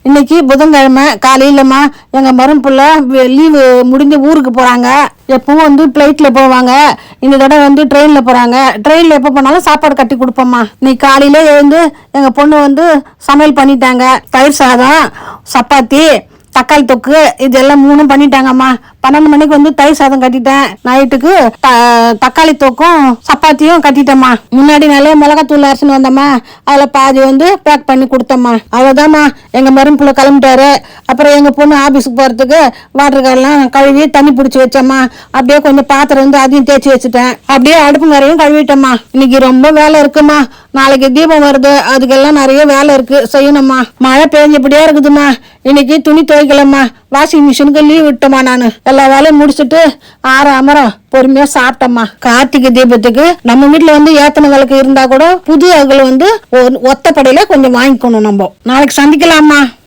இன்னைக்கு புதன்கிழமை காலையிலம்மா எங்கள் மருமப்புள்ள லீவு முடிஞ்சு ஊருக்கு போகிறாங்க. எப்பவும் வந்து ஃப்ளைட்டில் போவாங்க, இந்த தடவை வந்து ட்ரெயினில் போகிறாங்க. ட்ரெயினில் எப்போ போனாலும் சாப்பாடு கட்டி கொடுப்போம்மா. இன்னைக்கு காலையில எழுந்து எங்கள் பொண்ணு வந்து சமையல் பண்ணிட்டாங்க. தயிர் சாதம், சப்பாத்தி, தக்காளி தொக்கு இதெல்லாம் 3 பண்ணிட்டாங்கம்மா. 12 மணிக்கு வந்து தயிர் சாதம் கட்டிட்டேன். நைட்டுக்கு தக்காளி தொக்கும் சப்பாத்தியும் கட்டிட்டேம்மா. முன்னாடி நாளே மிளகாத்தூள் அரைச்சின்னு வந்தம்மா, அதில் பாதி வந்து பேக் பண்ணி கொடுத்தம்மா. அவ்வளோதாம்மா. எங்கள் மருமப்புள்ள கிளம்பிட்டாரு. அப்புறம் எங்கள் பொண்ணு ஆஃபீஸுக்கு போகிறதுக்கு வாட்டர் கார்டெலாம் கழுவி தண்ணி பிடிச்சி வச்சம்மா. அப்படியே கொஞ்சம் பாத்திரம் வந்து அதையும் தேய்ச்சி வச்சுட்டேன். அப்படியே அடுப்பு நிறையும் கழுவிட்டம்மா. இன்னைக்கு ரொம்ப வேலை இருக்குமா. நாளைக்கு தீபம் வருது, அதுக்கெல்லாம் நிறைய வேலை இருக்கு, செய்யணும்மா. மழை பெஞ்சபடியா இருக்குதுமா. இன்னைக்கு துணி துவைக்கலம்மா. வாஷிங் மிஷினுக்கு லீவ் விட்டோம்மா. நான் எல்லா வேலையும் முடிச்சுட்டு அமரம் பொறுமையா சாப்பிட்டம்மா. கார்த்திகை தீபத்துக்கு நம்ம வீட்டுல வந்து ஏத்தனை விளக்கு இருந்தா கூட புது அகல் வந்து ஒத்தப்படையில கொஞ்சம் வாங்கிக்கணும். நம்ம நாளைக்கு சந்திக்கலாமா.